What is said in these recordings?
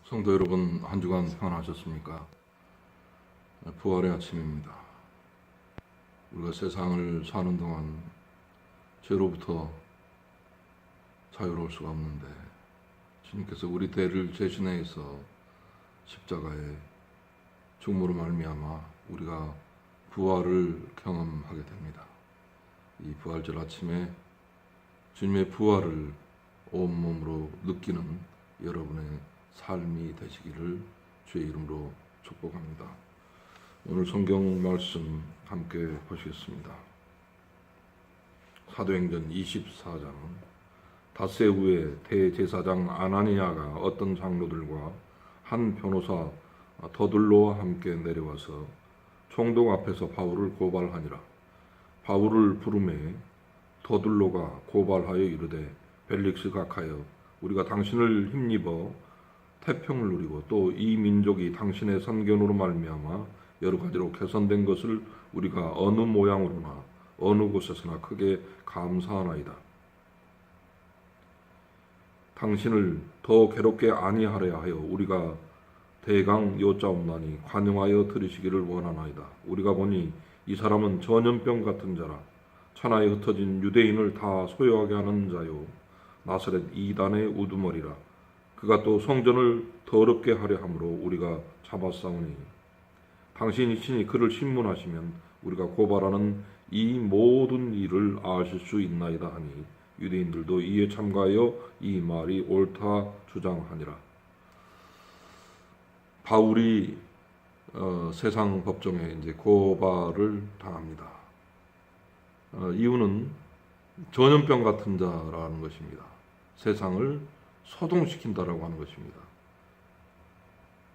성도 여러분, 한 주간 평안하셨습니까? 부활의 아침입니다. 우리가 세상을 사는 동안 죄로부터 자유로울 수가 없는데 주님께서 우리 죄를 대신해서 십자가의 죽음으로 말미암아 우리가 부활을 경험하게 됩니다. 이 부활절 아침에 주님의 부활을 온몸으로 느끼는 여러분의 삶이 되시기를 주의 이름으로 축복합니다. 오늘 성경 말씀 함께 보시겠습니다. 사도행전 24장. 닷새 후에 대제사장 아나니아가 어떤 장로들과 한 변호사 더둘로와 함께 내려와서 총독 앞에서 바울을 고발하니라. 바울을 부르매 더둘로가 고발하여 이르되, 벨릭스 각하여, 우리가 당신을 힘입어 태평을 누리고 또 이 민족이 당신의 선견으로 말미암아 여러 가지로 개선된 것을 우리가 어느 모양으로나 어느 곳에서나 크게 감사하나이다. 당신을 더 괴롭게 아니하려 하여 우리가 대강 여짜옵나니 관용하여 들으시기를 원하나이다. 우리가 보니 이 사람은 전염병 같은 자라. 천하에 흩어진 유대인을 다 소요하게 하는 자요, 나사렛 이단의 우두머리라. 그가 또 성전을 더럽게 하려 함으로 우리가 잡아싸우니 당신이 친히 그를 신문하시면 우리가 고발하는 이 모든 일을 아실 수 있나이다 하니 유대인들도 이에 참가하여 이 말이 옳다 주장하니라. 바울이 세상 법정에 이제 고발을 당합니다. 이유는 전염병 같은 자라는 것입니다. 세상을 소동시킨다라고 하는 것입니다.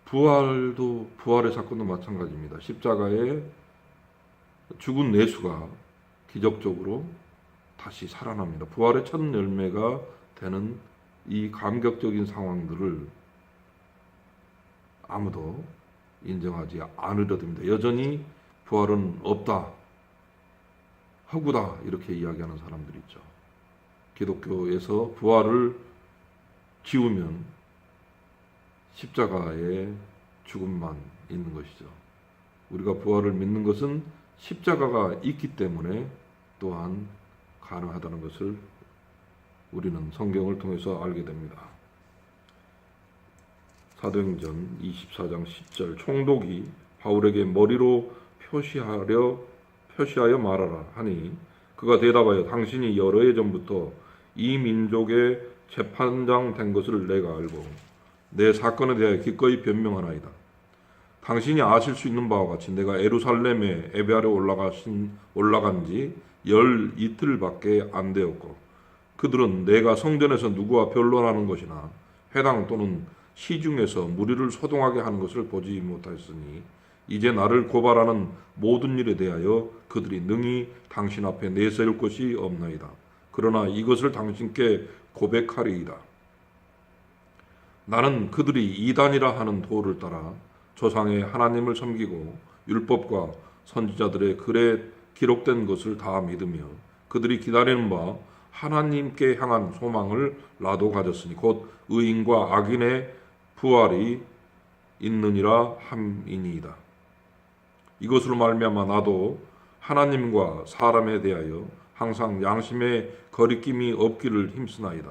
부활의 사건도 마찬가지입니다. 십자가에 죽은 예수가 기적적으로 다시 살아납니다. 부활의 첫 열매가 되는 이 감격적인 상황들을 아무도 인정하지 않으려 듭니다. 여전히 부활은 없다, 허구다, 이렇게 이야기하는 사람들이 있죠. 기독교에서 부활을 지우면 십자가의 죽음만 있는 것이죠. 우리가 부활을 믿는 것은 십자가가 있기 때문에 또한 가능하다는 것을 우리는 성경을 통해서 알게 됩니다. 사도행전 24장 10절. 총독이 바울에게 머리로 표시하여 말하라 하니 그가 대답하여, 당신이 여러 해 전부터 이 민족의 재판장 된 것을 내가 알고 내 사건에 대하여 기꺼이 변명하나이다. 당신이 아실 수 있는 바와 같이 내가 예루살렘에 예배하러 올라간 지 12일밖에 안 되었고 그들은 내가 성전에서 누구와 변론하는 것이나 회당 또는 시중에서 무리를 소동하게 하는 것을 보지 못하였으니 이제 나를 고발하는 모든 일에 대하여 그들이 능히 당신 앞에 내세울 것이 없나이다. 그러나 이것을 당신께 고백하리이다. 나는 그들이 이단이라 하는 도를 따라 조상의 하나님을 섬기고 율법과 선지자들의 글에 기록된 것을 다 믿으며 그들이 기다리는 바 하나님께 향한 소망을 나도 가졌으니 곧 의인과 악인의 부활이 있느니라 함이니이다. 이것으로 말미암아 나도 하나님과 사람에 대하여 항상 양심의 거리낌이 없기를 힘쓰나이다.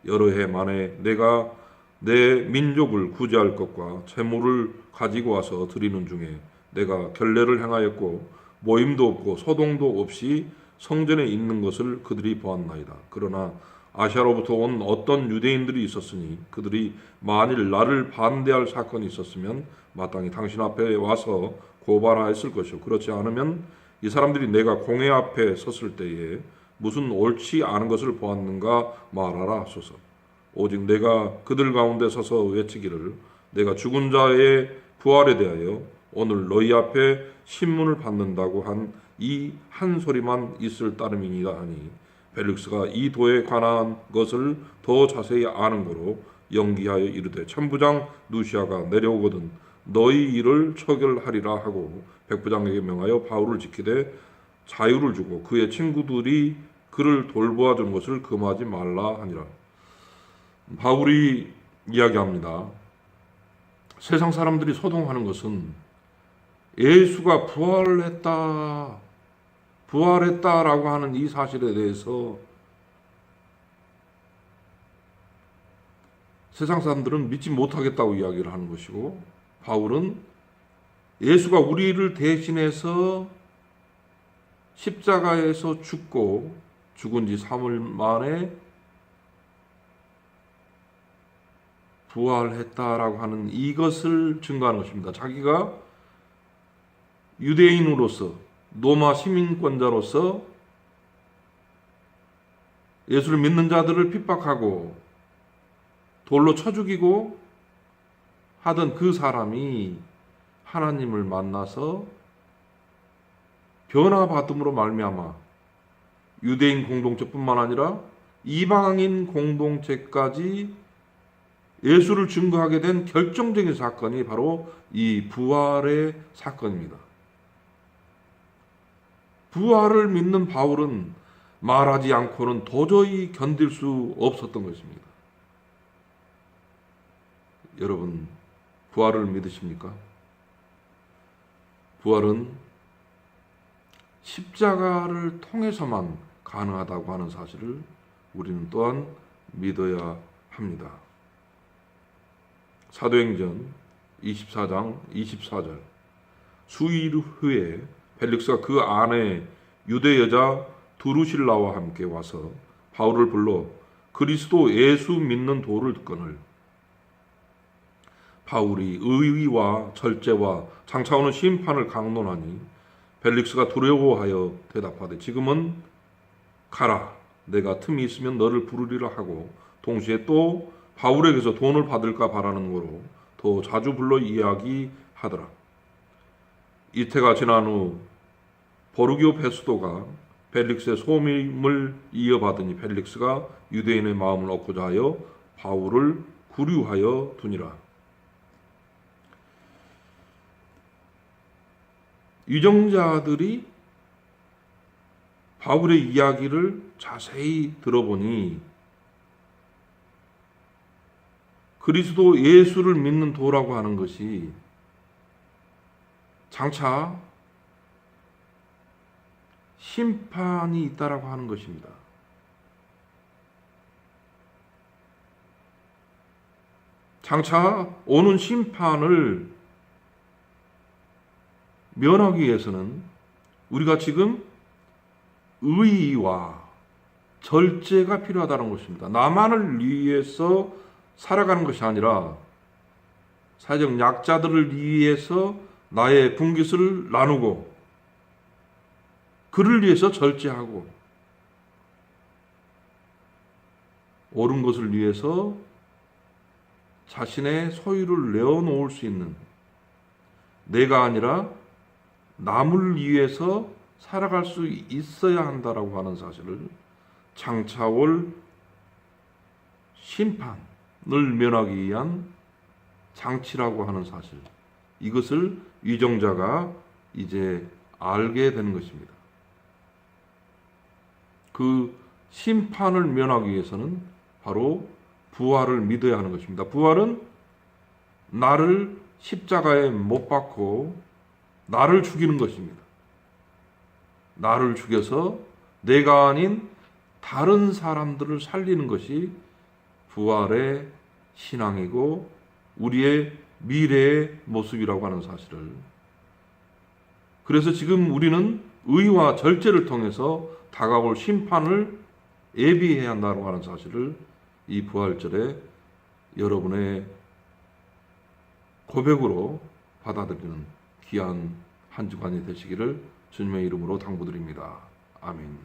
여러 해 만에 내가 내 민족을 구제할 것과 재물을 가지고 와서 드리는 중에 내가 결례를 행하였고 모임도 없고 소동도 없이 성전에 있는 것을 그들이 보았나이다. 그러나 아시아로부터 온 어떤 유대인들이 있었으니 그들이 만일 나를 반대할 사건이 있었으면 마땅히 당신 앞에 와서 고발하였을 것이요, 그렇지 않으면 이 사람들이 내가 공회 앞에 섰을 때에 무슨 옳지 않은 것을 보았는가 말하라 하소서. 오직 내가 그들 가운데 서서 외치기를, 내가 죽은 자의 부활에 대하여 오늘 너희 앞에 신문을 받는다고 한 이 한 소리만 있을 따름이니라 하니 벨릭스가 이 도에 관한 것을 더 자세히 아는 거로 연기하여 이르되, 천부장 누시아가 내려오거든 너희 일을 처결하리라 하고 백부장에게 명하여 바울을 지키되 자유를 주고 그의 친구들이 그를 돌보아 주는 것을 금하지 말라 하니라. 바울이 이야기합니다. 세상 사람들이 소동하는 것은 예수가 부활했다라고 하는 이 사실에 대해서 세상 사람들은 믿지 못하겠다고 이야기를 하는 것이고, 바울은 예수가 우리를 대신해서 십자가에서 죽고 죽은 지 3일 만에 부활했다라고 하는 이것을 증거하는 것입니다. 자기가 유대인으로서, 로마 시민권자로서 예수를 믿는 자들을 핍박하고 돌로 쳐 죽이고 하던 그 사람이 하나님을 만나서 변화받음으로 말미암아 유대인 공동체뿐만 아니라 이방인 공동체까지 예수를 증거하게 된 결정적인 사건이 바로 이 부활의 사건입니다. 부활을 믿는 바울은 말하지 않고는 도저히 견딜 수 없었던 것입니다. 여러분, 부활을 믿으십니까? 부활은 십자가를 통해서만 가능하다고 하는 사실을 우리는 또한 믿어야 합니다. 사도행전 24장 24절, 수일 후에 펠릭스가 그 아내 유대 여자 두루실라와 함께 와서 바울을 불러 그리스도 예수 믿는 도를 듣거늘 바울이 의의와 절제와 장차 오는 심판을 강론하니 벨릭스가 두려워하여 대답하되 지금은 가라, 내가 틈이 있으면 너를 부르리라 하고 동시에 또 바울에게서 돈을 받을까 바라는 거로 더 자주 불러 이야기하더라. 이태가 지난 후 보르기오 베스도가 벨릭스의 소임을 이어받으니 벨릭스가 유대인의 마음을 얻고자 하여 바울을 구류하여 두니라. 위정자들이 바울의 이야기를 자세히 들어보니 그리스도 예수를 믿는 도라고 하는 것이 장차 심판이 있다라고 하는 것입니다. 장차 오는 심판을 면하기 위해서는 우리가 지금 의의와 절제가 필요하다는 것입니다. 나만을 위해서 살아가는 것이 아니라 사회적 약자들을 위해서 나의 분깃을 나누고 그를 위해서 절제하고 옳은 것을 위해서 자신의 소유를 내어놓을 수 있는, 내가 아니라 남을 위해서 살아갈 수 있어야 한다라고 하는 사실을, 장차 올 심판을 면하기 위한 장치라고 하는 사실, 이것을 위정자가 이제 알게 되는 것입니다. 그 심판을 면하기 위해서는 바로 부활을 믿어야 하는 것입니다. 부활은 나를 십자가에 못 박고 나를 죽이는 것입니다. 나를 죽여서 내가 아닌 다른 사람들을 살리는 것이 부활의 신앙이고 우리의 미래의 모습이라고 하는 사실을, 그래서 지금 우리는 의와 절제를 통해서 다가올 심판을 예비해야 한다고 하는 사실을 이 부활절에 여러분의 고백으로 받아들이는 귀한 한 주간이 되시기를 주님의 이름으로 당부드립니다. 아멘.